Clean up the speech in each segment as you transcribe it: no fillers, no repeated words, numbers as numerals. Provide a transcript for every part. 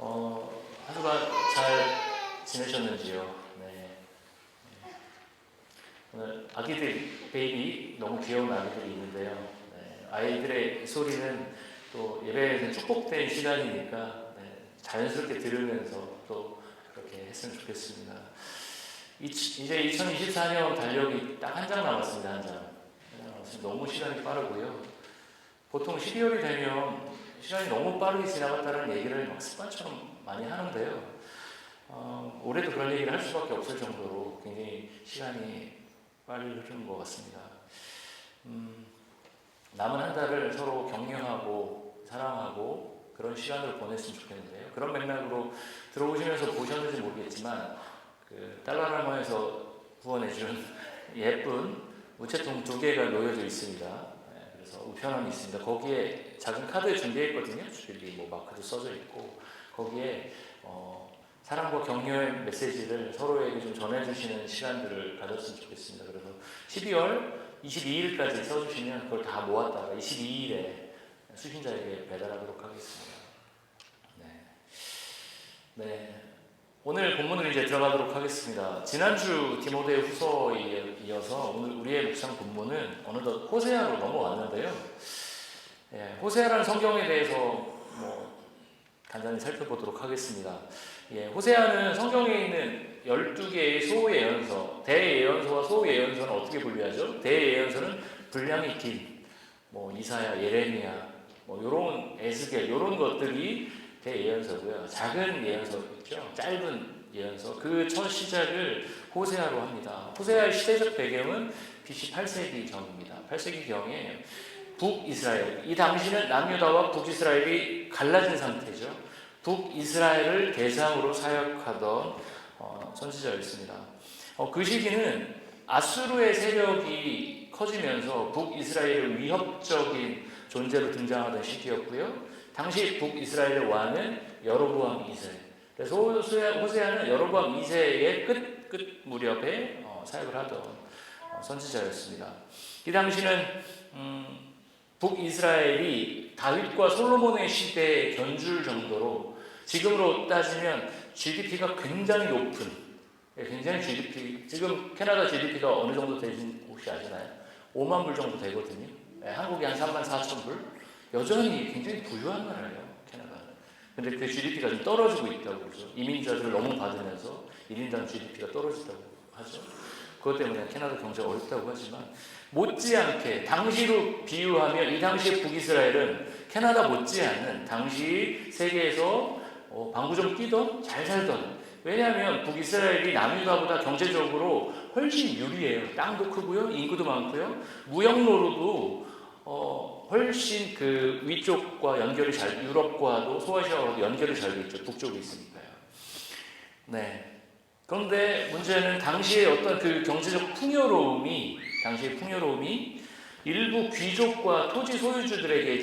한 주간 잘 지내셨는지요? 네. 오늘 아기들, 베이비, 너무 귀여운 아기들이 있는데요. 네. 아이들의 소리는 또 예배에서는 축복된 시간이니까 자연스럽게 들으면서 또 그렇게 했으면 좋겠습니다. 이제 2024년 달력이 딱 한 장 남았습니다. 한 장. 너무 시간이 빠르고요. 보통 12월이 되면 시간이 너무 빠르게 지나갔다는 얘기를 막 습관처럼 많이 하는데요. 올해도 그런 얘기를 할 수밖에 없을 정도로 굉장히 시간이 빨리 흐르는 것 같습니다. 남은 한 달을 서로 격려하고 사랑하고 그런 시간을 보냈으면 좋겠는데요. 그런 맥락으로 들어오시면서 보셨는지 모르겠지만 달라나마에서 후원해준 예쁜 우체통 2개가 놓여져 있습니다. 그래서 우편함이 있습니다. 거기에 작은 카드 준비했거든요. 주빌리 마크도 써져 있고 거기에 사랑과 격려의 메시지를 서로에게 좀 전해주시는 시간들을 가졌으면 좋겠습니다. 그래서 12월 22일까지 써주시면 그걸 다 모았다가 22일에 수신자에게 배달하도록 하겠습니다. 네. 오늘 본문을 이제 들어가도록 하겠습니다. 지난주 디모데 후서에 이어서 오늘 우리의 묵상 본문은 어느덧 호세아로 넘어왔는데요. 호세아라는 성경에 대해서 간단히 살펴보도록 하겠습니다. 호세아는 성경에 있는 12개의 소예언서, 대예언서와 소예언서는 어떻게 분류하죠? 대예언서는 분량이 긴, 이사야, 예레미야, 요런 에스겔, 요런 것들이 대예언서고요. 작은 예언서 있죠. 짧은 예언서. 그 첫 시작을 호세아로 합니다. 호세아의 시대적 배경은 BC 8세기 경입니다. 8세기 경에 북이스라엘, 이 당시는 남유다와 북이스라엘이 갈라진 상태죠. 북이스라엘을 대상으로 사역하던 선지자였습니다. 그 시기는 아수르의 세력이 커지면서 북이스라엘의 위협적인 존재로 등장하던 시기였고요. 당시 북이스라엘의 왕은 여로보암 2세. 그래서 호세아는 여로보암 2세의 끝 무렵에 사역을 하던 선지자였습니다. 이 당시는 북이스라엘이 다윗과 솔로몬의 시대에 견줄 정도로 지금으로 따지면 GDP가 굉장히 높은, 굉장히 GDP, 지금 캐나다 GDP가 어느 정도 되신 혹시 아시나요? 5만 불 정도 되거든요. 한국이 한 3만 4천 불. 여전히 굉장히 부유한 나라예요, 캐나다는. 근데 그 GDP가 좀 떨어지고 있다고 그러죠. 이민자들을 너무 받으면서 1인당 GDP가 떨어진다고 하죠. 그것 때문에 캐나다 경제가 어렵다고 하지만 못지않게 당시로 비유하면 이 당시의 북이스라엘은 캐나다 못지않은 당시 세계에서 방구 좀 끼던 잘 살던, 왜냐하면 북이스라엘이 남유다보다 경제적으로 훨씬 유리해요. 땅도 크고요, 인구도 많고요, 무역로로도 훨씬 그 위쪽과 연결이 잘, 유럽과도 소아시아와도 연결이 잘 돼 있죠. 북쪽에 있으니까요. 그런데 문제는 당시의 어떤 그 경제적 풍요로움이 일부 귀족과 토지 소유주들에게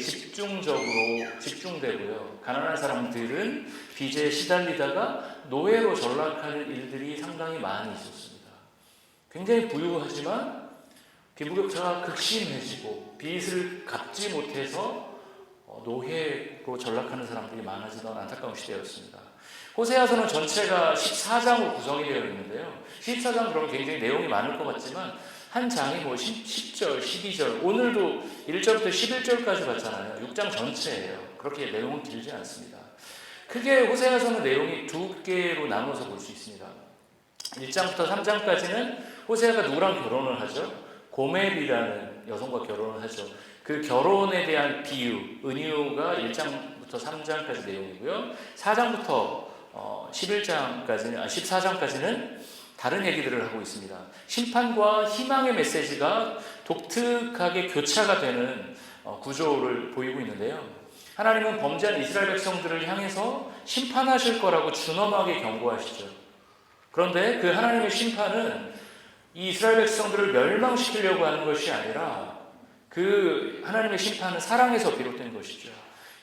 집중되고요. 가난한 사람들은 빚에 시달리다가 노예로 전락하는 일들이 상당히 많이 있었습니다. 굉장히 부유하지만 빈부격차가 극심해지고 빚을 갚지 못해서 노예로 전락하는 사람들이 많아지던 안타까운 시대였습니다. 호세아서는 전체가 14장으로 구성이 되어 있는데요. 14장 그러면 굉장히 내용이 많을 것 같지만 한 장이 10절, 12절, 오늘도 1절부터 11절까지 봤잖아요. 6장 전체예요. 그렇게 내용은 길지 않습니다. 크게 호세아서는 내용이 2개로 나눠서 볼 수 있습니다. 1장부터 3장까지는 호세아가 누구랑 결혼을 하죠? 고멜이라는 여성과 결혼을 하죠. 그 결혼에 대한 비유, 은유가 1장부터 3장까지 내용이고요. 4장부터 14장까지는 다른 얘기들을 하고 있습니다. 심판과 희망의 메시지가 독특하게 교차가 되는 구조를 보이고 있는데요. 하나님은 범죄한 이스라엘 백성들을 향해서 심판하실 거라고 준엄하게 경고하시죠. 그런데 그 하나님의 심판은 이 이스라엘 백성들을 멸망시키려고 하는 것이 아니라 그 하나님의 심판은 사랑에서 비롯된 것이죠.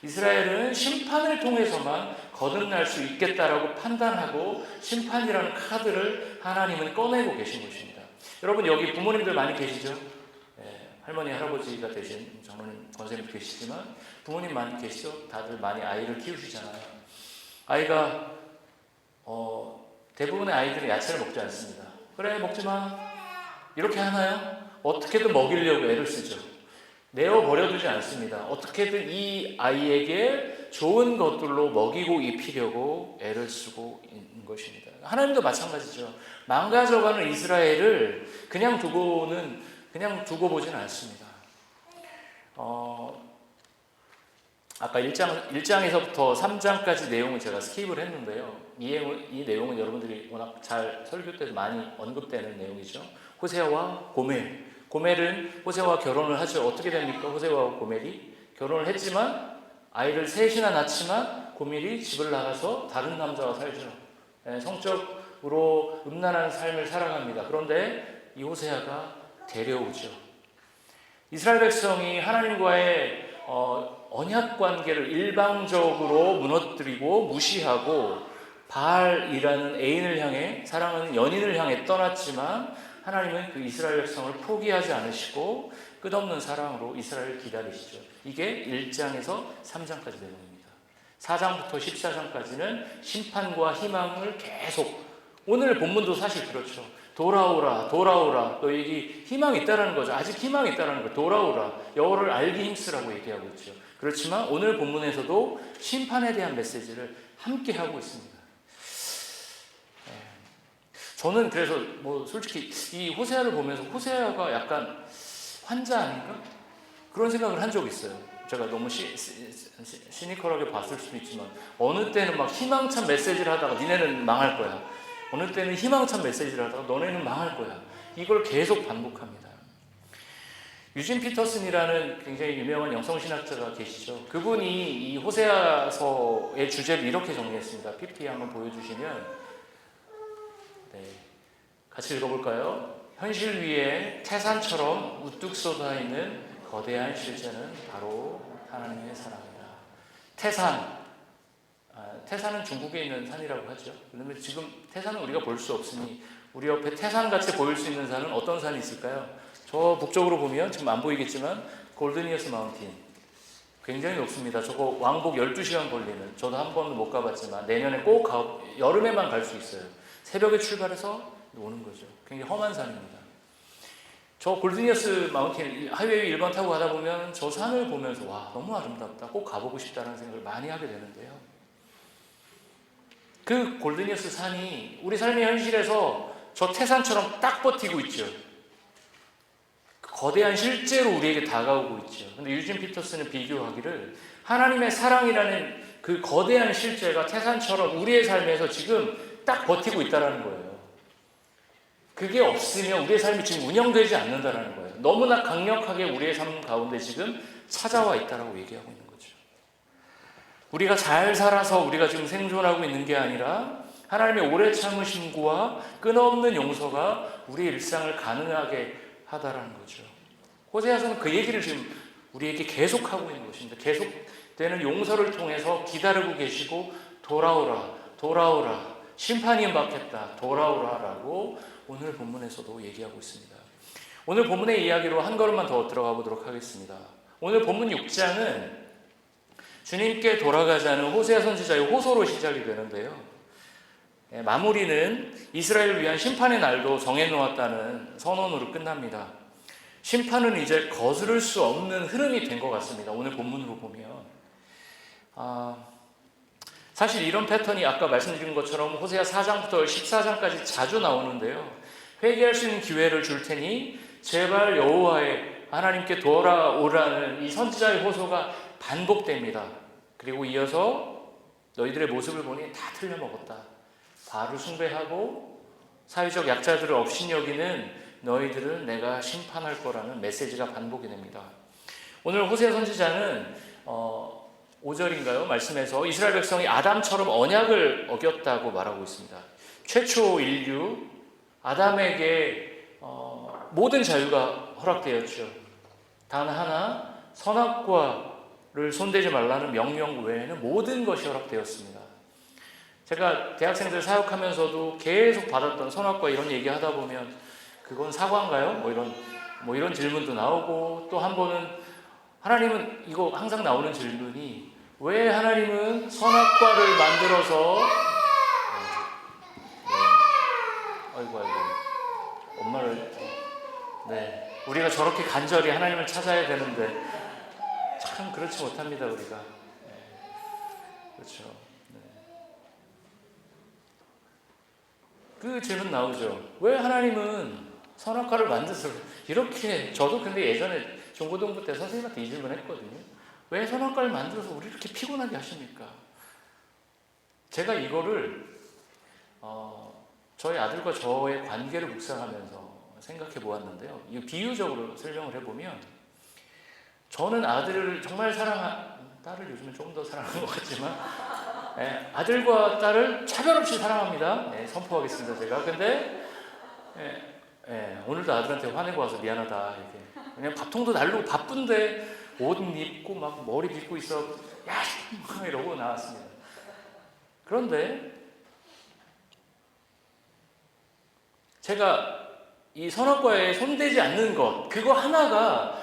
이스라엘은 심판을 통해서만 거듭날 수 있겠다라고 판단하고 심판이라는 카드를 하나님은 꺼내고 계신 것입니다. 여러분 여기 부모님들 많이 계시죠? 할머니, 할아버지가 되신 장로님, 권사님도 계시지만 부모님 많이 계시죠? 다들 많이 아이를 키우시잖아요. 아이가 대부분의 아이들은 야채를 먹지 않습니다. 그래 먹지 마 이렇게 하나요? 어떻게든 먹이려고 애를 쓰죠. 내어버려두지 않습니다. 어떻게든 이 아이에게 좋은 것들로 먹이고 입히려고 애를 쓰고 있는 것입니다. 하나님도 마찬가지죠. 망가져가는 이스라엘을 그냥 두고 보지는 않습니다. 아까 1장에서부터 3장까지 내용을 제가 스킵을 했는데요. 이 내용은 여러분들이 워낙 잘 설교 때도 많이 언급되는 내용이죠. 호세아와 고멜은 호세아와 결혼을 하죠. 어떻게 됩니까? 호세아와 고멜이 결혼을 했지만 아이를 셋이나 낳지만 고멜이 집을 나가서 다른 남자와 살죠. 성적으로 음란한 삶을 살아갑니다. 그런데 이 호세아가 데려오죠. 이스라엘 백성이 하나님과의 언약 관계를 일방적으로 무너뜨리고 무시하고 바알이라는 애인을 향해 사랑하는 연인을 향해 떠났지만 하나님은 그 이스라엘 백성을 포기하지 않으시고 끝없는 사랑으로 이스라엘을 기다리시죠. 이게 1장에서 3장까지 내용입니다. 4장부터 14장까지는 심판과 희망을 계속, 오늘 본문도 사실 그렇죠. 돌아오라 너에게 희망이 있다라는 거죠. 아직 희망이 있다라는 거예요. 돌아오라 여호와를 알기 힘쓰라고 얘기하고 있죠. 그렇지만 오늘 본문에서도 심판에 대한 메시지를 함께 하고 있습니다. 저는 그래서 솔직히 이 호세아를 보면서 호세아가 약간 환자 아닌가? 그런 생각을 한 적이 있어요. 제가 너무 시니컬하게 봤을 수도 있지만 어느 때는 막 희망찬 메시지를 하다가 니네는 망할 거야. 어느 때는 희망찬 메시지를 하다가 너네는 망할 거야. 이걸 계속 반복합니다. 유진 피터슨이라는 굉장히 유명한 영성신학자가 계시죠. 그분이 이 호세아서의 주제를 이렇게 정리했습니다. PPT 한번 보여주시면 같이 읽어볼까요? 현실 위에 태산처럼 우뚝 쏟아있는 거대한 실제는 바로 하나님의 사랑이다. 태산은 중국에 있는 산이라고 하죠. 그런데 지금 태산은 우리가 볼 수 없으니 우리 옆에 태산같이 보일 수 있는 산은 어떤 산이 있을까요? 저 북쪽으로 보면 지금 안 보이겠지만 골드니어스 마운틴 굉장히 높습니다. 저거 왕복 12시간 걸리는, 저도 한 번도 못 가봤지만 내년에 꼭 여름에만 갈 수 있어요. 새벽에 출발해서 오는 거죠. 굉장히 험한 산입니다. 저 골드니어스 마운틴 하이웨이 1번 타고 가다 보면 저 산을 보면서 와 너무 아름답다, 꼭 가보고 싶다는 생각을 많이 하게 되는데요. 그 골드니어스 산이 우리 삶의 현실에서 저 태산처럼 딱 버티고 있죠. 거대한 실제로 우리에게 다가오고 있죠. 근데 유진 피터슨은 비교하기를 하나님의 사랑이라는 그 거대한 실제가 태산처럼 우리의 삶에서 지금 딱 버티고 있다는 거예요. 그게 없으면 우리의 삶이 지금 운영되지 않는다는 거예요. 너무나 강력하게 우리의 삶 가운데 지금 찾아와 있다고 얘기하고 있는 거죠. 우리가 잘 살아서 우리가 지금 생존하고 있는 게 아니라 하나님의 오래 참으심과 끊임없는 용서가 우리의 일상을 가능하게 하다라는 거죠. 호세아서는 그 얘기를 지금 우리에게 계속하고 있는 것입니다. 계속되는 용서를 통해서 기다리고 계시고 돌아오라 심판이 임박했다 돌아오라라고 오늘 본문에서도 얘기하고 있습니다. 오늘 본문의 이야기로 한 걸음만 더 들어가 보도록 하겠습니다. 오늘 본문 6장은 주님께 돌아가자는 호세아 선지자의 호소로 시작이 되는데요. 마무리는 이스라엘을 위한 심판의 날도 정해놓았다는 선언으로 끝납니다. 심판은 이제 거스를 수 없는 흐름이 된 것 같습니다. 오늘 본문으로 보면 사실 이런 패턴이 아까 말씀드린 것처럼 호세아 4장부터 14장까지 자주 나오는데요. 회개할 수 있는 기회를 줄 테니 제발 여호와의 하나님께 돌아오라는 이 선지자의 호소가 반복됩니다. 그리고 이어서 너희들의 모습을 보니 다 틀려먹었다. 바알을 숭배하고 사회적 약자들을 업신여기는 너희들은 내가 심판할 거라는 메시지가 반복이 됩니다. 오늘 호세아 선지자는 5절인가요? 말씀에서 이스라엘 백성이 아담처럼 언약을 어겼다고 말하고 있습니다. 최초 인류 아담에게 모든 자유가 허락되었죠. 단 하나 선악과를 손대지 말라는 명령 외에는 모든 것이 허락되었습니다. 제가 대학생들 사역하면서도 계속 받았던 선악과 이런 얘기 하다 보면 그건 사과인가요? 이런 질문도 나오고 또 한 번은 하나님은 이거 항상 나오는 질문이 왜 하나님은 선악과를 만들어서 아이고 엄마를 우리가 저렇게 간절히 하나님을 찾아야 되는데 참 그렇지 못합니다 우리가. 그렇죠. 그 질문 나오죠. 왜 하나님은 선악과를 만드서 이렇게, 저도 근데 예전에 중고등부 때 선생님한테 이 질문 했거든요. 왜 선악과를 만들어서 우리 이렇게 피곤하게 하십니까? 제가 이거를 저희 아들과 저의 관계를 묵상하면서 생각해 보았는데요. 이 비유적으로 설명을 해보면, 저는 아들을 정말 딸을 요즘은 조금 더 사랑하는 것 같지만, 아들과 딸을 차별 없이 사랑합니다. 선포하겠습니다 제가. 근데 오늘도 아들한테 화내고 와서 미안하다 이렇게. 그냥 밥통도 날르고 바쁜데 옷 입고 막 머리 빗고 있어. 야 이러고 나왔습니다. 그런데 제가 이 선악과에 손대지 않는 것, 그거 하나가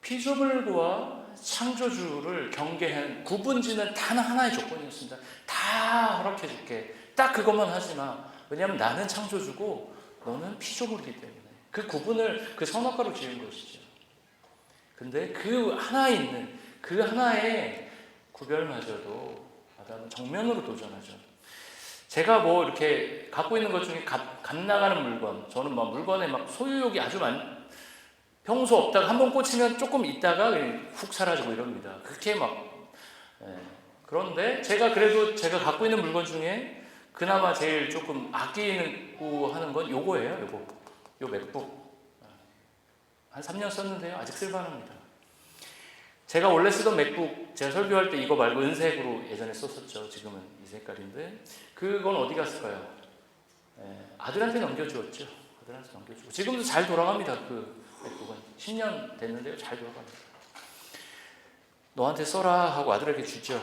피조물과 창조주를 경계한 구분짓는 단 하나의 조건이었습니다. 다 허락해줄게. 딱 그것만 하지 마. 왜냐하면 나는 창조주고 너는 피조물이기 때문에. 그 구분을 그 선악과로 지은 것이죠. 근데 그 하나에 있는 그 하나의 구별마저도 아담은 정면으로 도전하죠. 제가 뭐 이렇게 갖고 있는 것 중에 값 나가는 물건, 저는 막 물건에 막 소유욕이 아주 평소 없다가 한번 꽂히면 조금 있다가 훅 사라지고 이럽니다. 그렇게 그런데 그래도 제가 갖고 있는 물건 중에 그나마 제일 조금 아끼고 하는 건 요거예요. 요 맥북. 한 3년 썼는데요. 아직 쓸만합니다. 제가 원래 쓰던 맥북, 제가 설교할 때 이거 말고 은색으로 예전에 썼었죠. 지금은 이 색깔인데, 그건 어디 갔을까요? 아들한테 넘겨주었죠. 아들한테 넘겨주고. 지금도 잘 돌아갑니다. 그 맥북은 10년 됐는데요. 잘 돌아갑니다. 너한테 써라 하고 아들에게 주죠.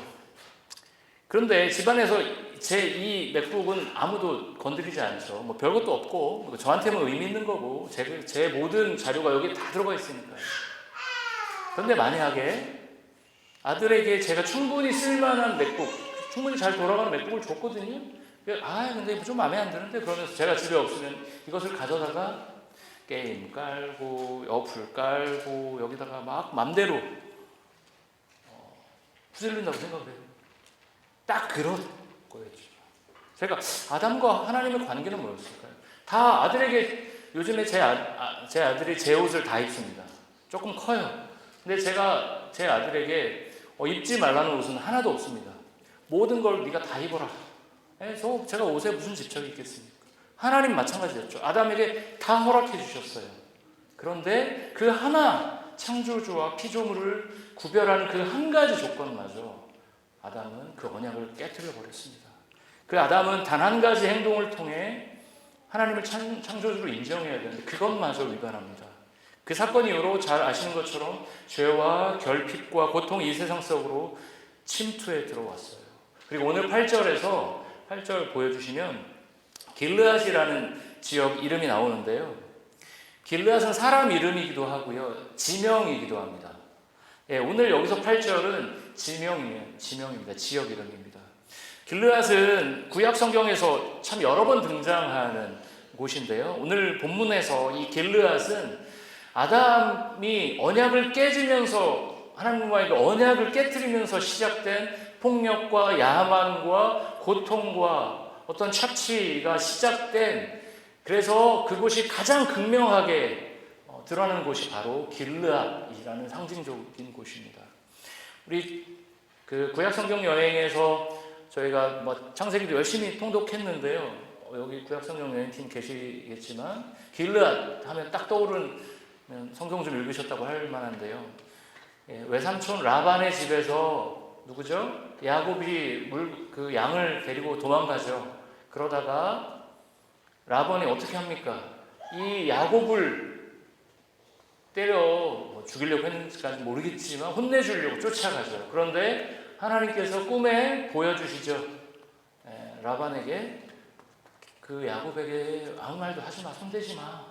그런데 집안에서 제 이 맥북은 아무도 건드리지 않죠. 뭐 별것도 없고 저한테만 의미 있는 거고 제 모든 자료가 여기 다 들어가 있으니까요. 그런데 만약에 아들에게 제가 충분히 쓸만한 맥북, 충분히 잘 돌아가는 맥북을 줬거든요. 근데 좀 마음에 안 드는데, 그러면서 제가 집에 없으면 이것을 가져다가 게임 깔고 어플 깔고 여기다가 막 맘대로 후질른다고 생각을 해요. 딱 그런 거였죠. 제가 아담과 하나님의 관계는 뭐였을까요? 다 아들에게, 요즘에 제 아들이 제 옷을 다 입습니다. 조금 커요. 근데 제가 제 아들에게 입지 말라는 옷은 하나도 없습니다. 모든 걸 네가 다 입어라. 그래서 제가 옷에 무슨 집착이 있겠습니까? 하나님 마찬가지였죠. 아담에게 다 허락해 주셨어요. 그런데 그 하나, 창조주와 피조물을 구별하는 그 한 가지 조건마저 아담은 그 언약을 깨뜨려 버렸습니다. 그 아담은 단 한 가지 행동을 통해 하나님을 창조주로 인정해야 되는데 그것마저 위반합니다. 그 사건 이후로 잘 아시는 것처럼 죄와 결핍과 고통이 이 세상 속으로 침투해 들어왔어요. 그리고 오늘 8절 보여주시면 길르앗이라는 지역 이름이 나오는데요. 길르앗은 사람 이름이기도 하고요, 지명이기도 합니다. 오늘 여기서 8절은 지명입니다. 지역 이름입니다. 길르앗은 구약 성경에서 참 여러 번 등장하는 곳인데요. 오늘 본문에서 이 길르앗은 아담이 언약을 깨지면서, 하나님과의 언약을 깨뜨리면서 시작된 폭력과 야만과 고통과 어떤 착취가 시작된, 그래서 그곳이 가장 극명하게 드러나는 곳이 바로 길르앗이라는 상징적인 곳입니다. 우리 그 구약 성경 여행에서 저희가 창세기도 열심히 통독했는데요. 여기 구약 성경 여행팀 계시겠지만 길르앗 하면 딱 떠오르는, 성경 좀 읽으셨다고 할 만한데요. 외삼촌 라반의 집에서 누구죠? 야곱이 그 양을 데리고 도망가죠. 그러다가 라반이 어떻게 합니까? 이 야곱을 때려 죽이려고 했는지까지 모르겠지만 혼내주려고 쫓아가죠. 그런데 하나님께서 꿈에 보여주시죠. 라반에게 그 야곱에게 아무 말도 하지 마, 손대지 마.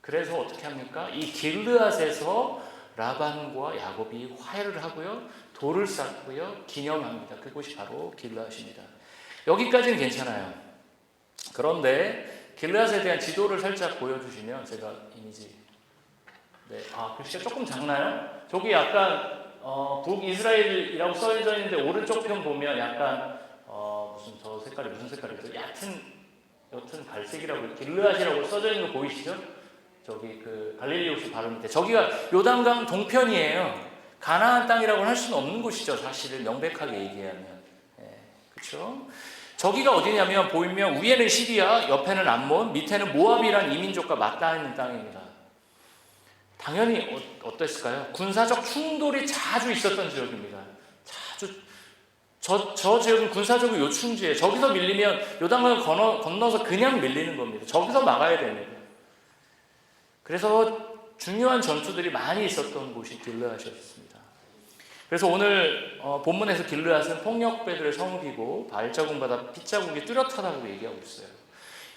그래서 어떻게 합니까? 이 길르앗에서 라반과 야곱이 화해를 하고요, 돌을 쌓고요 기념합니다. 그곳이 바로 길르앗입니다. 여기까지는 괜찮아요. 그런데 길르앗에 대한 지도를 살짝 보여주시면 제가 이미지 글씨가 조금 작나요? 저기 약간 북이스라엘이라고 써져 있는데 오른쪽 편 보면 약간 무슨 저 색깔이 무슨 색깔이죠? 옅은 갈색이라고 길르앗이라고 써져 있는 거 보이시죠? 저기 그 갈릴리 호수 바로 밑에 저기가 요단강 동편이에요. 가나안 땅이라고 할 수는 없는 곳이죠. 사실은 명백하게 얘기하면 그렇죠? 저기가 어디냐면 보이면 위에는 시리아, 옆에는 암몬, 밑에는 모압이란 이민족과 맞닿는 땅입니다. 당연히 어땠을까요? 군사적 충돌이 자주 있었던 지역입니다. 저 지역은 군사적으로 요충지예요. 저기서 밀리면 요단강을 건너서 그냥 밀리는 겁니다. 저기서 막아야 됩니다. 그래서 중요한 전투들이 많이 있었던 곳이 길르앗이었습니다. 그래서 오늘 본문에서 길르앗은 폭력배들의 성읍이고 발자국마다 핏자국이 뚜렷하다고 얘기하고 있어요.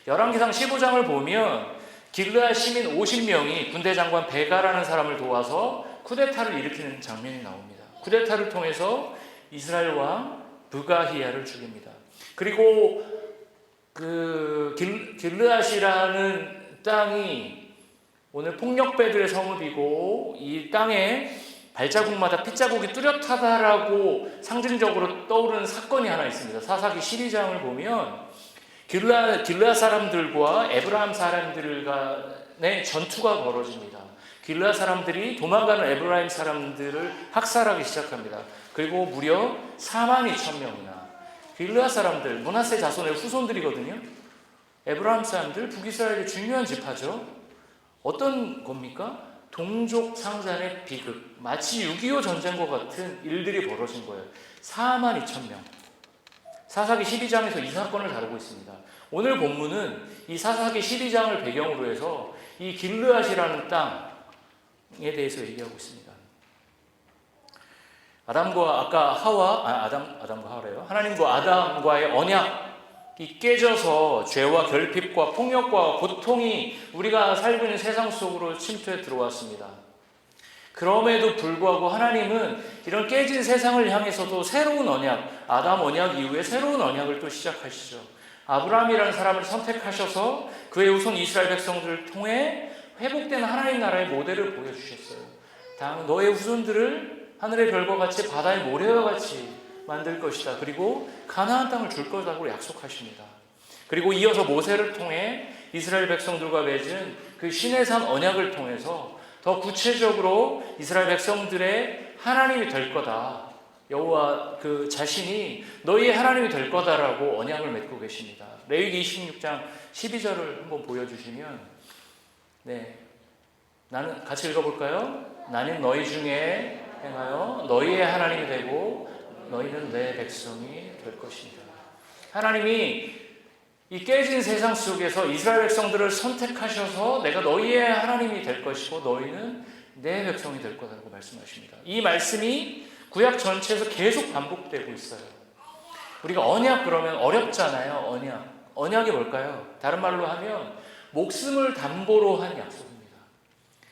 열왕기상 15장을 보면 길르앗 시민 50명이 군대 장관 베가라는 사람을 도와서 쿠데타를 일으키는 장면이 나옵니다. 쿠데타를 통해서 이스라엘 왕 브가히야를 죽입니다. 그리고 그 길르앗이라는 땅이 오늘 폭력배들의 성읍이고 이 땅에 발자국마다 핏자국이 뚜렷하다라고 상징적으로 떠오르는 사건이 하나 있습니다. 사사기 12장을 보면 길르앗 사람들과 에브라임 사람들 간의 전투가 벌어집니다. 길르앗 사람들이 도망가는 에브라임 사람들을 학살하기 시작합니다. 그리고 무려 42,000명이나 길르앗 사람들, 므낫세 자손의 후손들이거든요. 에브라임 사람들, 북이스라엘의 중요한 지파죠. 어떤 겁니까? 동족 상잔의 비극, 마치 6.25 전쟁과 같은 일들이 벌어진 거예요. 42,000명. 사사기 12장에서 이 사건을 다루고 있습니다. 오늘 본문은 이 사사기 12장을 배경으로 해서 이 길르앗이라는 땅에 대해서 얘기하고 있습니다. 아담과 하와래요. 하나님과 아담과의 언약이 깨져서 죄와 결핍과 폭력과 고통이 우리가 살고 있는 세상 속으로 침투해 들어왔습니다. 그럼에도 불구하고 하나님은 이런 깨진 세상을 향해서도 새로운 언약, 아담 언약 이후에 새로운 언약을 또 시작하시죠. 아브라함이라는 사람을 선택하셔서 그의 후손 이스라엘 백성들을 통해 회복된 하나님 나라의 모델을 보여주셨어요. 다음 너의 후손들을 하늘의 별과 같이 바다의 모래와 같이 만들 것이다. 그리고 가나안 땅을 줄 거라고 약속하십니다. 그리고 이어서 모세를 통해 이스라엘 백성들과 맺은 그 시내산 언약을 통해서 더 구체적으로 이스라엘 백성들의 하나님이 될 거다. 여호와 그 자신이 너희의 하나님이 될 거다라고 언약을 맺고 계십니다. 레위기 26장 12절을 한번 보여주시면 나는 같이 읽어볼까요? 나는 너희 중에 행하여 너희의 하나님이 되고 너희는 내 백성이 될 것입니다. 하나님이 이 깨진 세상 속에서 이스라엘 백성들을 선택하셔서 내가 너희의 하나님이 될 것이고 너희는 내 백성이 될 거라고 말씀하십니다. 이 말씀이 구약 전체에서 계속 반복되고 있어요. 우리가 언약 그러면 어렵잖아요. 언약이 뭘까요? 다른 말로 하면 목숨을 담보로 한 약속입니다.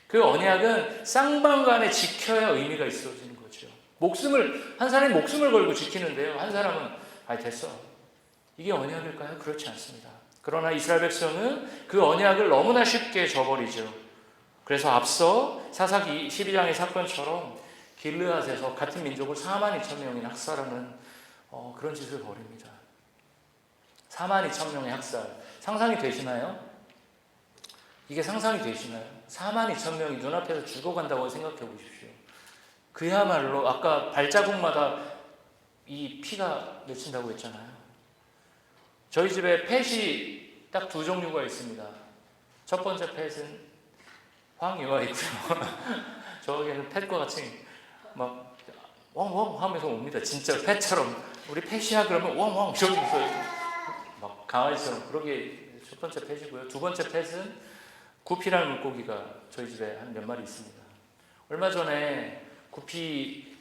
그 언약은 쌍방간에 지켜야 의미가 있어지는 거죠. 한 사람이 목숨을 걸고 지키는데요. 한 사람은 됐어. 이게 언약일까요? 그렇지 않습니다. 그러나 이스라엘 백성은 그 언약을 너무나 쉽게 저버리죠. 그래서 앞서 사사기 12장의 사건처럼 길르앗에서 같은 민족을 42,000명이 학살하는 그런 짓을 벌입니다. 42,000명의 학살. 상상이 되시나요? 이게 상상이 되시나요? 42,000명이 눈앞에서 죽어간다고 생각해 보십시오. 그야말로 아까 발자국마다 이 피가 맺힌다고 했잖아요. 저희 집에 펫이 딱 두 종류가 있습니다. 첫 번째 펫은 황이와 있고요. 저에게는 펫과 같이 막 웡웡 하면서 옵니다. 진짜 펫처럼 우리 펫이야 그러면 웡웡 저기서 막 강아지처럼 그러게 첫 번째 펫이고요. 두 번째 펫은 구피라는 물고기가 저희 집에 한 몇 마리 있습니다. 얼마 전에 구피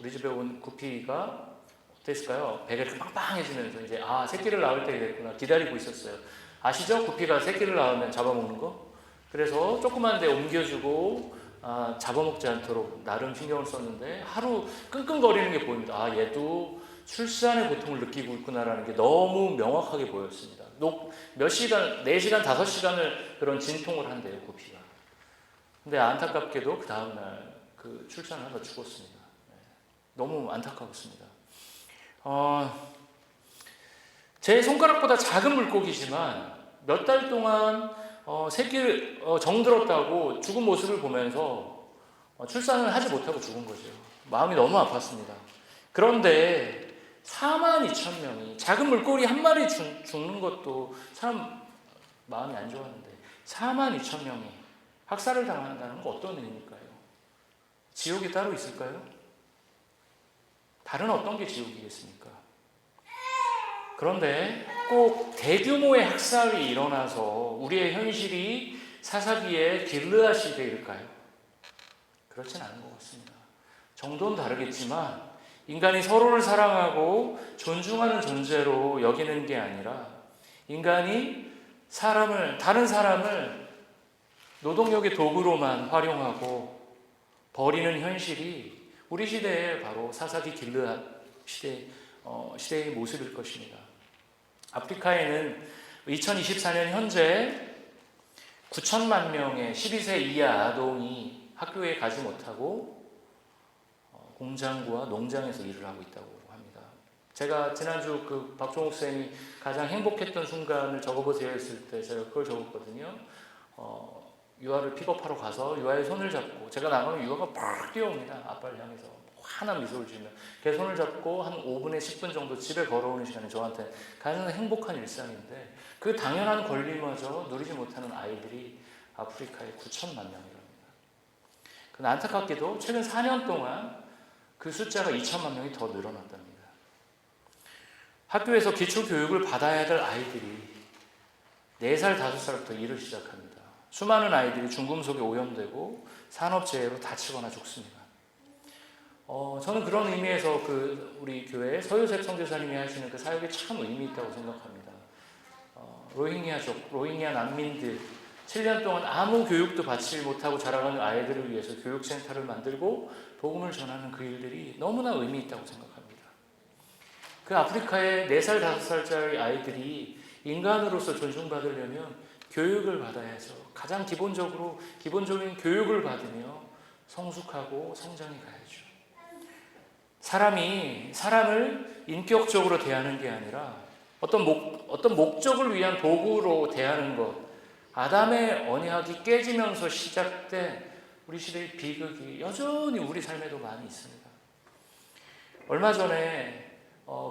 우리 집에 온 구피가 어땠을까요? 배가 이렇게 빵빵해지면서 이제 새끼를 낳을 때가 됐구나 기다리고 있었어요. 아시죠? 구피가 새끼를 낳으면 잡아먹는 거. 그래서 조그만 데 옮겨주고 잡아먹지 않도록 나름 신경을 썼는데 하루 끙끙거리는 게 보입니다. 얘도 출산의 고통을 느끼고 있구나라는 게 너무 명확하게 보였습니다. 몇 시간, 4시간, 5시간을 그런 진통을 한대요, 고피가. 근데 안타깝게도 그 다음날 그 출산을 하다 죽었습니다. 너무 안타깝습니다. 제 손가락보다 작은 물고기지만 몇 달 동안 새끼를 정들었다고 죽은 모습을 보면서 출산을 하지 못하고 죽은 거죠. 마음이 너무 아팠습니다. 그런데 42,000명이 작은 물고기 한 마리 죽는 것도 참 마음이 안 좋았는데 42,000명이 학살을 당한다는 건 어떤 의미일까요? 지옥이 따로 있을까요? 다른 어떤 게 지옥이겠습니까? 그런데 꼭 대규모의 학살이 일어나서 우리의 현실이 사사기의 길르앗 시대일까요? 그렇진 않은 것 같습니다. 정도는 다르겠지만 인간이 서로를 사랑하고 존중하는 존재로 여기는 게 아니라 인간이 다른 사람을 노동력의 도구로만 활용하고 버리는 현실이 우리 시대의 바로 사사기 길르앗 시대의 모습일 것입니다. 아프리카에는 2024년 현재 9천만 명의 12세 이하 아동이 학교에 가지 못하고 공장과 농장에서 일을 하고 있다고 합니다. 제가 지난주 그 박종욱 쌤이 가장 행복했던 순간을 적어보세요 했을 때 제가 그걸 적었거든요. 유아를 픽업하러 가서 유아의 손을 잡고 제가 나가면 유아가 팍 뛰어옵니다. 아빠를 향해서 환한 미소를 지으며 걔 손을 잡고 한 5분에 10분 정도 집에 걸어오는 시간이 저한테 가장 행복한 일상인데 그 당연한 권리마저 누리지 못하는 아이들이 아프리카에 9천만 명이랍니다. 그 안타깝게도 최근 4년 동안 그 숫자가 2천만 명이 더 늘어났답니다. 학교에서 기초교육을 받아야 될 아이들이 4살, 5살부터 일을 시작합니다. 수많은 아이들이 중금속에 오염되고 산업재해로 다치거나 죽습니다. 저는 그런 의미에서 우리 교회 서요셉 선교사님이 하시는 그 사역이 참 의미 있다고 생각합니다. 로힝야 난민들 7년 동안 아무 교육도 받지 못하고 자라가는 아이들을 위해서 교육센터를 만들고 복음을 전하는 그 일들이 너무나 의미 있다고 생각합니다. 그 아프리카의 4살, 5살짜리 아이들이 인간으로서 존중받으려면 교육을 받아야죠. 가장 기본적인 교육을 받으며 성숙하고 성장해 가야죠. 사람이 사람을 인격적으로 대하는 게 아니라 어떤 목적을 위한 도구로 대하는 것, 아담의 언약이 깨지면서 시작된 우리 시대의 비극이 여전히 우리 삶에도 많이 있습니다. 얼마 전에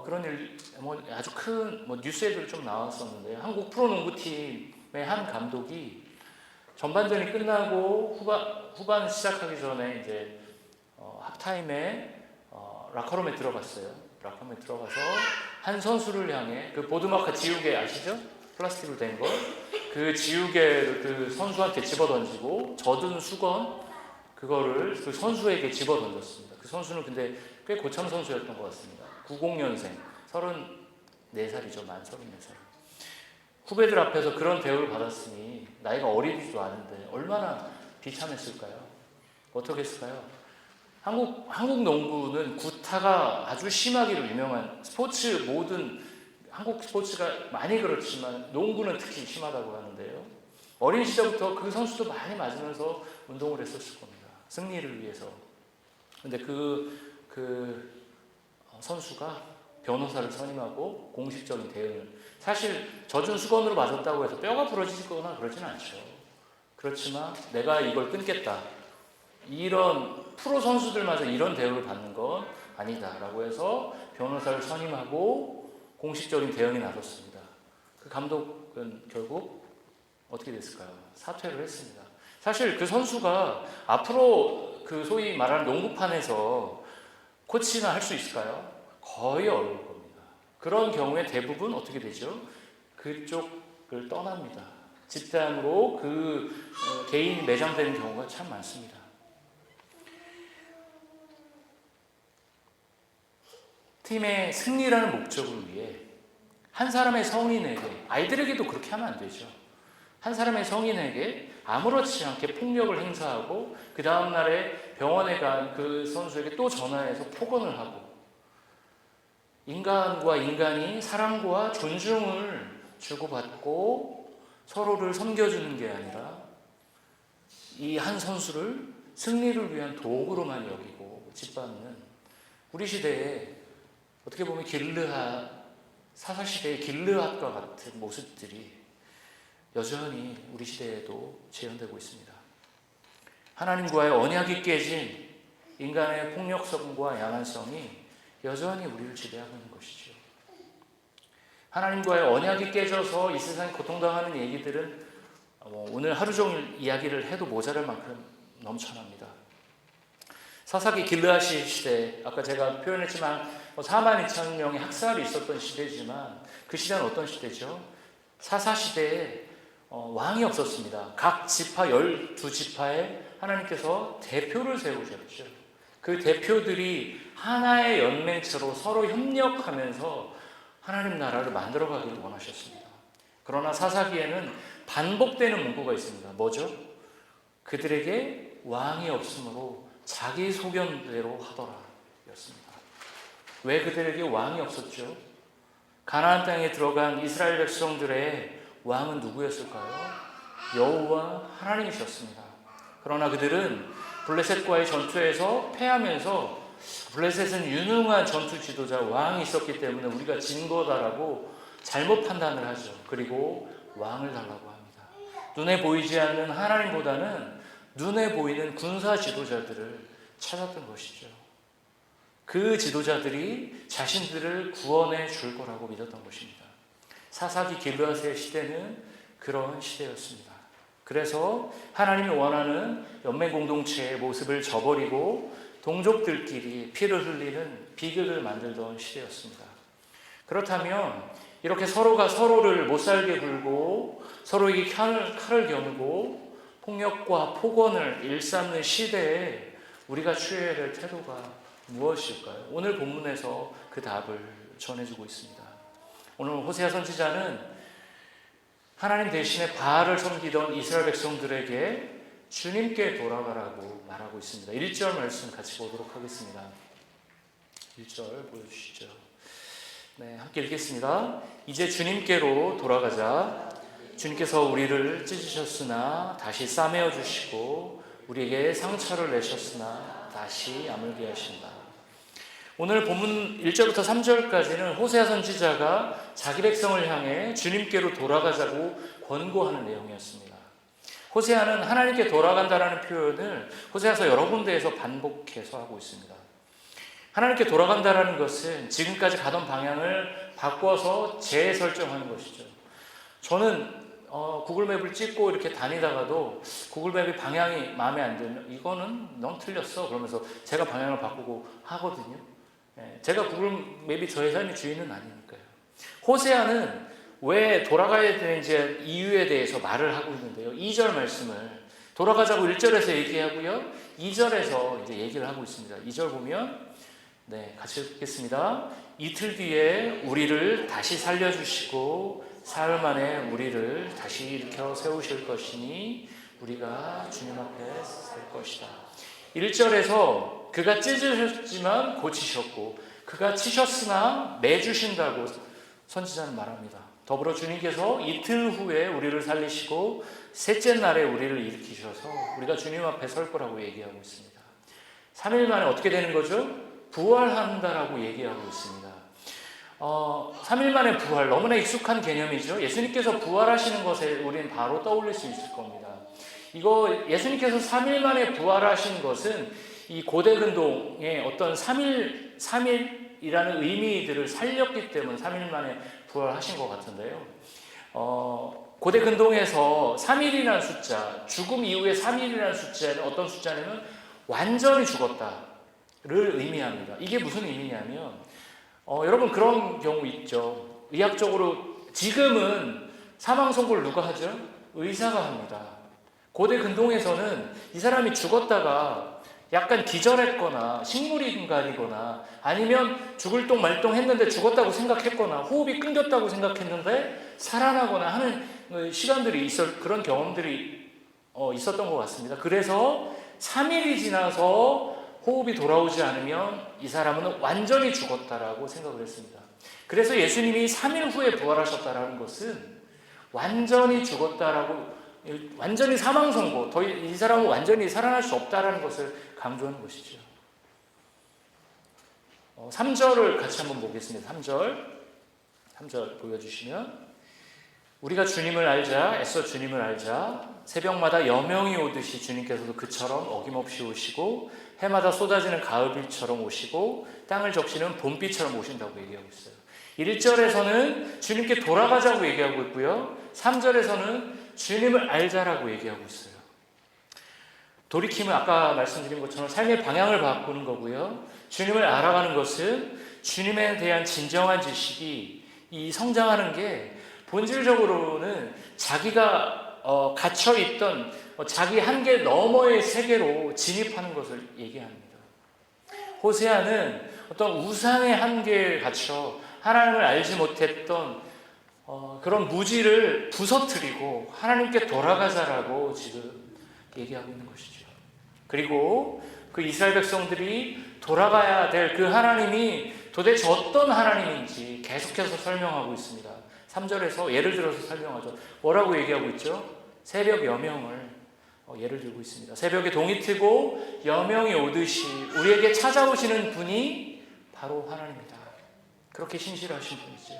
그런 일, 아주 큰 뉴스에도 좀 나왔었는데요. 한국 프로농구팀의 한 감독이 전반전이 끝나고 후반 시작하기 전에 이제 합타임에 라커룸에 들어갔어요. 라커룸에 들어가서 한 선수를 향해 그 보드마카 지우개 아시죠? 플라스틱으로 된 거. 그 지우개를 그 선수한테 집어던지고 젖은 수건 그거를 그 선수에게 집어던졌습니다. 그 선수는 근데 꽤 고참 선수였던 것 같습니다. 90년생, 34살이죠. 만 34살. 후배들 앞에서 그런 대우를 받았으니 나이가 어리지도 않은데 얼마나 비참했을까요? 어떻게 했을까요? 한국 농구는 구타가 아주 심하기로 유명한 한국 스포츠가 많이 그렇지만 농구는 특히 심하다고 하는데요. 어린 시절부터 그 선수도 많이 맞으면서 운동을 했었을 겁니다. 승리를 위해서. 근데 그 선수가 변호사를 선임하고 공식적인 대응을, 사실 젖은 수건으로 맞았다고 해서 뼈가 부러지거나 그러지는 않죠. 그렇지만 내가 이걸 끊겠다, 이런 프로 선수들마저 이런 대우를 받는 건 아니다라고 해서 변호사를 선임하고 공식적인 대응이 나섰습니다. 그 감독은 결국 어떻게 됐을까요? 사퇴를 했습니다. 사실 그 선수가 앞으로 그 소위 말하는 농구판에서 코치나 할 수 있을까요? 거의 어려울 겁니다. 그런 경우에 대부분 어떻게 되죠? 그쪽을 떠납니다. 집단으로 개인이 매장되는 경우가 참 많습니다. 팀의 승리라는 목적을 위해 한 사람의 성인에게, 아이들에게도 그렇게 하면 안 되죠. 한 사람의 성인에게 아무렇지 않게 폭력을 행사하고 그 다음날에 병원에 간 그 선수에게 또 전화해서 폭언을 하고, 인간과 인간이 사랑과 존중을 주고받고 서로를 섬겨주는 게 아니라 이 한 선수를 승리를 위한 도구로만 여기고 짓밟는 우리 시대에 어떻게 보면 사사시대의 길르앗과 같은 모습들이 여전히 우리 시대에도 재현되고 있습니다. 하나님과의 언약이 깨진 인간의 폭력성과 야만성이 여전히 우리를 지배하고 있는 것이죠. 하나님과의 언약이 깨져서 이 세상에 고통당하는 얘기들은 오늘 하루 종일 이야기를 해도 모자랄 만큼 넘쳐납니다. 사사기 길르앗시 시대, 아까 제가 표현했지만 4만 2천 명의 학살이 있었던 시대지만 그 시대는 어떤 시대죠? 사사시대에 왕이 없었습니다. 각 지파 12지파에 하나님께서 대표를 세우셨죠. 그 대표들이 하나의 연맹체로 서로 협력하면서 하나님 나라를 만들어가기를 원하셨습니다. 그러나 사사기에는 반복되는 문구가 있습니다. 뭐죠? 그들에게 왕이 없으므로 자기 소견대로 하더라 였습니다. 왜 그들에게 왕이 없었죠? 가나안 땅에 들어간 이스라엘 백성들의 왕은 누구였을까요? 여호와 하나님이셨습니다. 그러나 그들은 블레셋과의 전투에서 패하면서 블레셋은 유능한 전투 지도자 왕이 있었기 때문에 우리가 진 거다라고 잘못 판단을 하죠. 그리고 왕을 달라고 합니다. 눈에 보이지 않는 하나님보다는 눈에 보이는 군사 지도자들을 찾았던 것이죠. 그 지도자들이 자신들을 구원해 줄 거라고 믿었던 것입니다. 사사기 길르앗의 시대는 그런 시대였습니다. 그래서 하나님이 원하는 연맹 공동체의 모습을 저버리고 동족들끼리 피를 흘리는 비극을 만들던 시대였습니다. 그렇다면 이렇게 서로가 서로를 못살게 굴고 서로에게 칼을 겨누고 폭력과 폭언을 일삼는 시대에 우리가 취해야 될 태도가 무엇일까요? 오늘 본문에서 그 답을 전해주고 있습니다. 오늘 호세아 선지자는 하나님 대신에 바알을 섬기던 이스라엘 백성들에게 주님께 돌아가라고 말하고 있습니다. 1절 말씀 같이 보도록 하겠습니다. 1절 보여주시죠. 네, 함께 읽겠습니다. 이제 주님께로 돌아가자. 주님께서 우리를 찢으셨으나 다시 싸매어 주시고 우리에게 상처를 내셨으나 다시 아물게 하신다. 오늘 본문 1절부터 3절까지는 호세아 선지자가 자기 백성을 향해 주님께로 돌아가자고 권고하는 내용이었습니다. 호세아는 하나님께 돌아간다라는 표현을 호세아서 여러 군데에서 반복해서 하고 있습니다. 하나님께 돌아간다라는 것은 지금까지 가던 방향을 바꿔서 재설정하는 것이죠. 저는 구글맵을 찍고 이렇게 다니다가도 구글맵의 방향이 마음에 안 들면 이거는 넌 틀렸어 그러면서 제가 방향을 바꾸고 하거든요. 제가 구글맵이 저의 삶의 주인은 아니니까요. 호세아는 왜 돌아가야 되는지 이유에 대해서 말을 하고 있는데요. 2절 말씀을 돌아가자고 1절에서 얘기하고요. 2절에서 이제 얘기를 하고 있습니다. 2절 보면 같이 읽겠습니다. 이틀 뒤에 우리를 다시 살려주시고 사흘 만에 우리를 다시 일으켜 세우실 것이니 우리가 주님 앞에 설 것이다. 1절에서 그가 찢으셨지만 고치셨고 그가 치셨으나 내주신다고 선지자는 말합니다. 더불어 주님께서 이틀 후에 우리를 살리시고 셋째 날에 우리를 일으키셔서 우리가 주님 앞에 설 거라고 얘기하고 있습니다. 3일 만에 어떻게 되는 거죠? 부활한다라고 얘기하고 있습니다. 3일 만에 부활, 너무나 익숙한 개념이죠. 예수님께서 부활하시는 것에 우리는 바로 떠올릴 수 있을 겁니다. 이거 예수님께서 3일 만에 부활하신 것은 이 고대 근동의 어떤 3일이라는 의미들을 살렸기 때문에 3일 만에 부활하신 것 같은데요. 고대 근동에서 3일이라는 숫자, 죽음 이후에 3일이라는 숫자는 어떤 숫자냐면 완전히 죽었다를 의미합니다. 이게 무슨 의미냐면 여러분 그런 경우 있죠. 의학적으로 지금은 사망 선고를 누가 하죠? 의사가 합니다. 고대 근동에서는 이 사람이 죽었다가 약간 기절했거나 식물인간이거나 아니면 죽을 똥 말똥 했는데 죽었다고 생각했거나 호흡이 끊겼다고 생각했는데 살아나거나 하는 시간들이 그런 경험들이 있었던 것 같습니다. 그래서 3일이 지나서 호흡이 돌아오지 않으면 이 사람은 완전히 죽었다라고 생각을 했습니다. 그래서 예수님이 3일 후에 부활하셨다라는 것은 완전히 죽었다라고, 완전히 사망 선고, 더 이 사람은 완전히 살아날 수 없다라는 것을 강조하는 것이죠. 3절을 같이 한번 보겠습니다. 3절 보여주시면, 우리가 주님을 알자, 애써 주님을 알자. 새벽마다 여명이 오듯이 주님께서도 그처럼 어김없이 오시고, 해마다 쏟아지는 가을비처럼 오시고, 땅을 적시는 봄비처럼 오신다고 얘기하고 있어요. 1절에서는 주님께 돌아가자고 얘기하고 있고요, 3절에서는 주님을 알자라고 얘기하고 있어요. 돌이킴은 아까 말씀드린 것처럼 삶의 방향을 바꾸는 거고요, 주님을 알아가는 것은 주님에 대한 진정한 지식이 이 성장하는 게 본질적으로는 자기가 갇혀있던 자기 한계 너머의 세계로 진입하는 것을 얘기합니다. 호세아는 어떤 우상의 한계에 갇혀 하나님을 알지 못했던 그런 무지를 부서뜨리고 하나님께 돌아가자라고 지금 얘기하고 있는 것이죠. 그리고 그 이스라엘 백성들이 돌아가야 될 그 하나님이 도대체 어떤 하나님인지 계속해서 설명하고 있습니다. 3절에서 예를 들어서 설명하죠. 뭐라고 얘기하고 있죠? 새벽 여명을 예를 들고 있습니다. 새벽에 동이 트고 여명이 오듯이 우리에게 찾아오시는 분이 바로 하나님이다. 그렇게 신실하신 분이죠.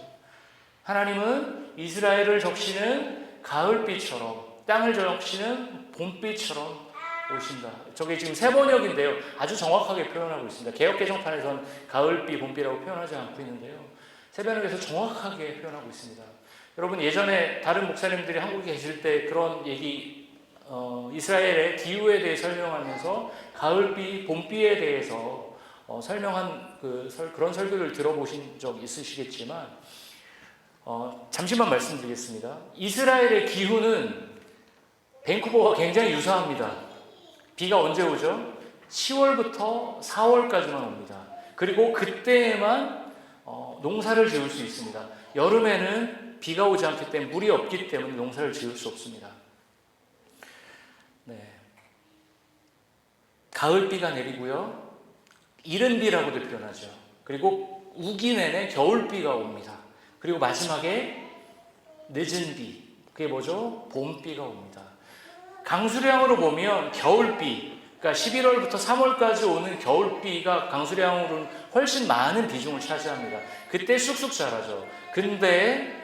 하나님은 이스라엘을 적시는 가을비처럼, 땅을 적시는 봄비처럼 오신다. 저게 지금 세 번역인데요, 아주 정확하게 표현하고 있습니다. 개역개정판에서는 가을비, 봄비라고 표현하지 않고 있는데요, 세 번역에서 정확하게 표현하고 있습니다. 여러분, 예전에 다른 목사님들이 한국에 계실 때 그런 얘기, 이스라엘의 기후에 대해 설명하면서 가을비, 봄비에 대해서 설명한 그런 설교를 들어보신 적 있으시겠지만, 잠시만 말씀드리겠습니다. 이스라엘의 기후는 밴쿠버와 굉장히 유사합니다. 비가 언제 오죠? 10월부터 4월까지만 옵니다. 그리고 그때에만 농사를 지을 수 있습니다. 여름에는 비가 오지 않기 때문에, 물이 없기 때문에 농사를 지을 수 없습니다. 네. 가을비가 내리고요, 이른 비라고도 표현하죠. 그리고 우기 내내 겨울비가 옵니다. 그리고 마지막에 늦은 비, 그게 뭐죠? 봄비가 옵니다. 강수량으로 보면 겨울비, 그러니까 11월부터 3월까지 오는 겨울비가 강수량으로는 훨씬 많은 비중을 차지합니다. 그때 쑥쑥 자라죠. 근데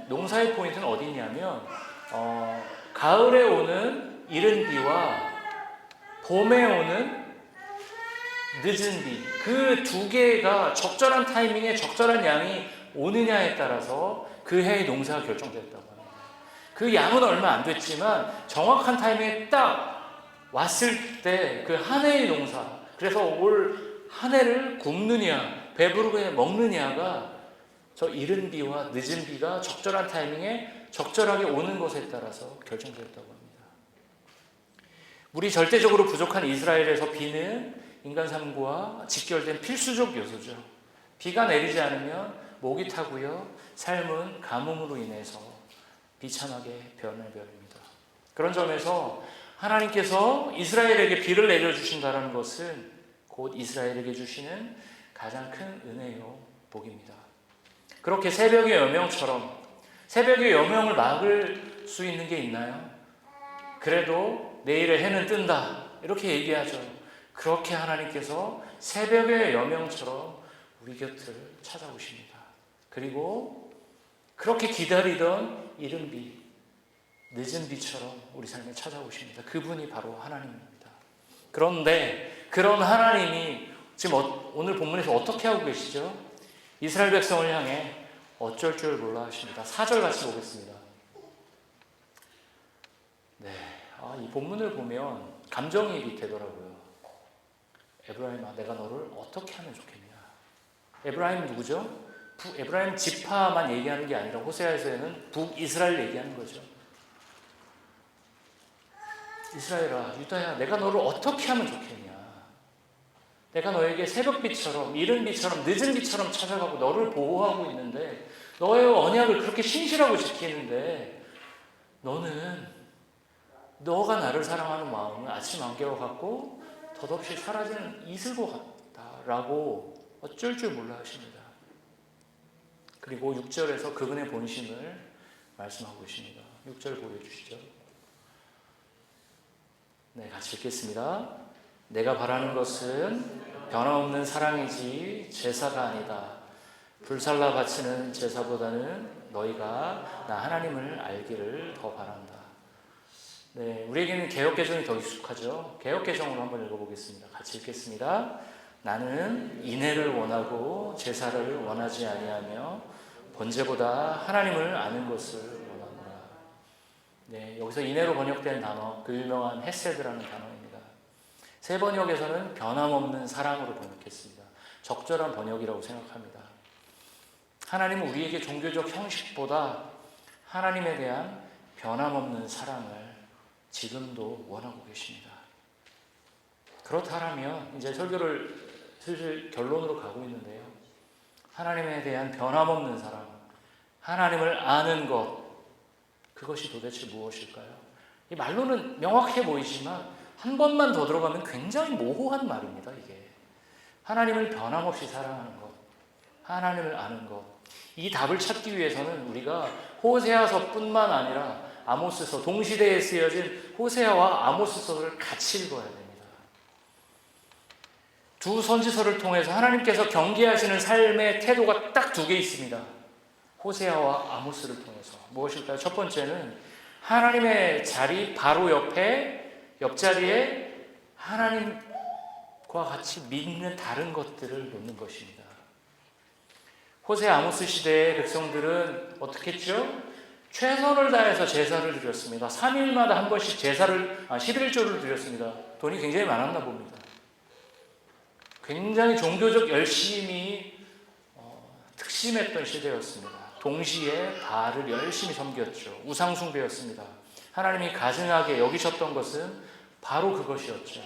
농사의 포인트는 어디 있냐면, 가을에 오는 이른 비와 봄에 오는 늦은 비, 그 두 개가 적절한 타이밍에 적절한 양이 오느냐에 따라서 그 해의 농사가 결정됐다고 합니다. 그 양은 얼마 안 됐지만 정확한 타이밍에 딱 왔을 때 그 한 해의 농사, 그래서 올 한 해를 굶느냐 배부르게 먹느냐가 저 이른 비와 늦은 비가 적절한 타이밍에 적절하게 오는 것에 따라서 결정되었다고 합니다. 물이 절대적으로 부족한 이스라엘에서 비는 인간 삶과 직결된 필수적 요소죠. 비가 내리지 않으면 목이 타고요, 삶은 가뭄으로 인해서 비참하게 변해버립니다. 그런 점에서 하나님께서 이스라엘에게 비를 내려주신다는 것은 곧 이스라엘에게 주시는 가장 큰 은혜요, 복입니다. 그렇게 새벽의 여명처럼, 새벽의 여명을 막을 수 있는 게 있나요? 그래도 내일의 해는 뜬다, 이렇게 얘기하죠. 그렇게 하나님께서 새벽의 여명처럼 우리 곁을 찾아오십니다. 그리고 그렇게 기다리던 이른 비, 늦은 비처럼 우리 삶에 찾아오십니다. 그분이 바로 하나님입니다. 그런데 그런 하나님이 지금 오늘 본문에서 어떻게 하고 계시죠? 이스라엘 백성을 향해 어쩔 줄 몰라 하십니다. 4절 같이 보겠습니다. 네, 이 본문을 보면 감정이입이 되더라고요. 에브라임아, 내가 너를 어떻게 하면 좋겠냐. 에브라임 누구죠? 에브라임 지파만 얘기하는 게 아니라 호세아에서는 북이스라엘 얘기하는 거죠. 이스라엘아, 유다야, 내가 너를 어떻게 하면 좋겠냐. 내가 너에게 새벽비처럼, 이른 비처럼, 늦은 비처럼 찾아가고 너를 보호하고 있는데 너의 언약을 그렇게 신실하고 지키는데 너는 너가 나를 사랑하는 마음은 아침 안개와 같고 덧없이 사라지는 이슬과 같다라고 어쩔 줄 몰라 하십니다. 그리고 6절에서 그분의 본심을 말씀하고 계십니다. 6절 보여주시죠. 네, 같이 읽겠습니다. 내가 바라는 것은 변함없는 사랑이지 제사가 아니다. 불살라 바치는 제사보다는 너희가 나 하나님을 알기를 더 바란다. 네, 우리에게는 개역개정이 더 익숙하죠. 개역개정으로 한번 읽어보겠습니다. 같이 읽겠습니다. 나는 인애를 원하고 제사를 원하지 아니하며 번제보다 하나님을 아는 것을 원한다. 네, 여기서 인애로 번역된 단어, 그 유명한 헤세드라는 단어입니다. 새 번역에서는 변함없는 사랑으로 번역했습니다. 적절한 번역이라고 생각합니다. 하나님은 우리에게 종교적 형식보다 하나님에 대한 변함없는 사랑을 지금도 원하고 계십니다. 그렇다면 이제 설교를 슬슬 결론으로 가고 있는데요. 하나님에 대한 변함없는 사랑, 하나님을 아는 것, 그것이 도대체 무엇일까요? 이 말로는 명확해 보이지만 한 번만 더 들어가면 굉장히 모호한 말입니다. 이게 하나님을 변함없이 사랑하는 것, 하나님을 아는 것. 이 답을 찾기 위해서는 우리가 호세아서뿐만 아니라 아모스서, 동시대에 쓰여진 호세아와 아모스서를 같이 읽어야 됩니다. 두 선지서를 통해서 하나님께서 경계하시는 삶의 태도가 딱 두 개 있습니다. 호세아와 아모스를 통해서. 무엇일까요? 첫 번째는 하나님의 자리 바로 옆자리에 하나님과 같이 믿는 다른 것들을 놓는 것입니다. 호세아 아모스 시대의 백성들은 어떻게 했죠? 최선을 다해서 제사를 드렸습니다. 3일마다 한 번씩 11조를 드렸습니다. 돈이 굉장히 많았나 봅니다. 굉장히 종교적 열심이 특심했던 시대였습니다. 동시에 바알을 열심히 섬겼죠. 우상숭배였습니다. 하나님이 가증하게 여기셨던 것은 바로 그것이었죠.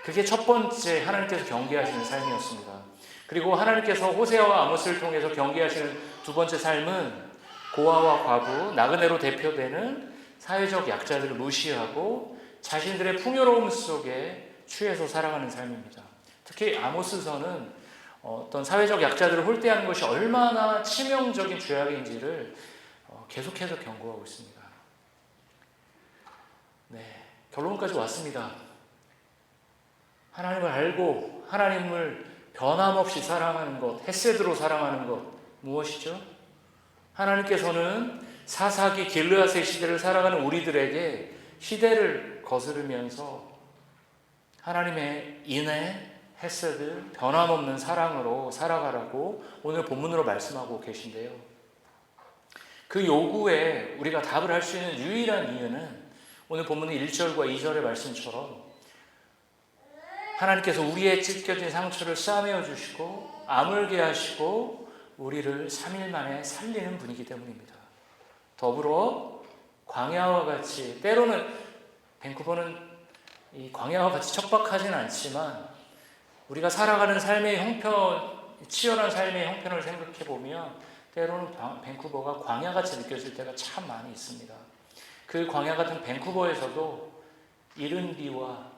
그게 첫 번째 하나님께서 경계하시는 삶이었습니다. 그리고 하나님께서 호세아와 아모스를 통해서 경계하시는 두 번째 삶은 고아와 과부, 나그네로 대표되는 사회적 약자들을 무시하고 자신들의 풍요로움 속에 취해서 살아가는 삶입니다. 특히 아모스서는 어떤 사회적 약자들을 홀대하는 것이 얼마나 치명적인 죄악인지를 계속해서 경고하고 있습니다. 네, 결론까지 왔습니다. 하나님을 알고 하나님을 변함없이 사랑하는 것, 헤세드로 사랑하는 것, 무엇이죠? 하나님께서는 사사기 길르앗의 시대를 살아가는 우리들에게 시대를 거스르면서 하나님의 인애, 헤세드, 변함없는 사랑으로 살아가라고 오늘 본문으로 말씀하고 계신데요. 그 요구에 우리가 답을 할 수 있는 유일한 이유는 오늘 본문의 1절과 2절의 말씀처럼 하나님께서 우리의 찢겨진 상처를 싸매어 주시고 아물게 하시고 우리를 3일 만에 살리는 분이기 때문입니다. 더불어 광야와 같이, 때로는 밴쿠버는 이 광야와 같이 척박하진 않지만 우리가 살아가는 삶의 형편, 치열한 삶의 형편을 생각해 보면 때로는 밴쿠버가 광야같이 느껴질 때가 참 많이 있습니다. 그 광야 같은 밴쿠버에서도 이른 비와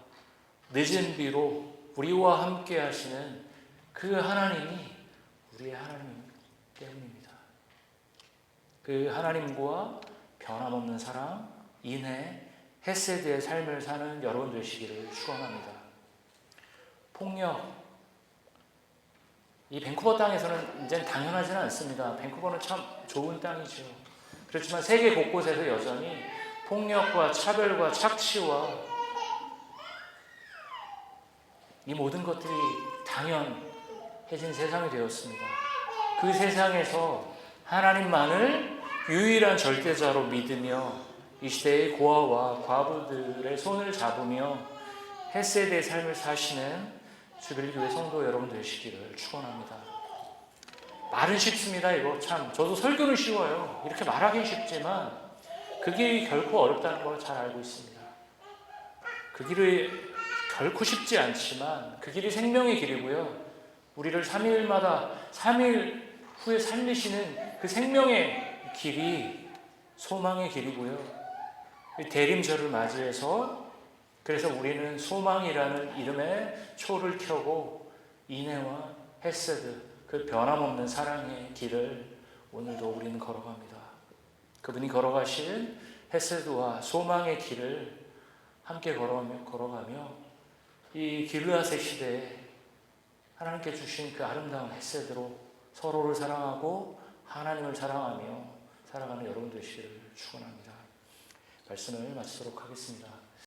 늦은 비로 우리와 함께 하시는 그 하나님이 우리의 하나님 때문입니다. 그 하나님과 변함없는 사랑, 인애, 헤세드의 삶을 사는 여러분 되시기를 축원합니다. 폭력, 이 밴쿠버 땅에서는 이제 당연하지는 않습니다. 밴쿠버는 참 좋은 땅이죠. 그렇지만 세계 곳곳에서 여전히 폭력과 차별과 착취와 이 모든 것들이 당연해진 세상이 되었습니다. 그 세상에서 하나님만을 유일한 절대자로 믿으며 이 시대의 고아와 과부들의 손을 잡으며 헤세드의 삶을 사시는 주빌교회 성도 여러분 되시기를 축원합니다. 말은 쉽습니다. 이거 참 저도 설교는 쉬워요. 이렇게 말하긴 쉽지만 그 길이 결코 어렵다는 걸 잘 알고 있습니다. 그 길이 결코 쉽지 않지만 그 길이 생명의 길이고요. 우리를 3일 후에 살리시는 그 생명의 길이 소망의 길이고요. 대림절을 맞이해서 그래서 우리는 소망이라는 이름의 초를 켜고 인애와 헤세드, 그 변함없는 사랑의 길을 오늘도 우리는 걸어갑니다. 그분이 걸어가신 헤세드와 소망의 길을 함께 걸어가며 이 길르앗의 시대에 하나님께 주신 그 아름다운 헤세드로 서로를 사랑하고 하나님을 사랑하며 살아가는 여러분 되시기를 축원합니다. 말씀을 마치도록 하겠습니다.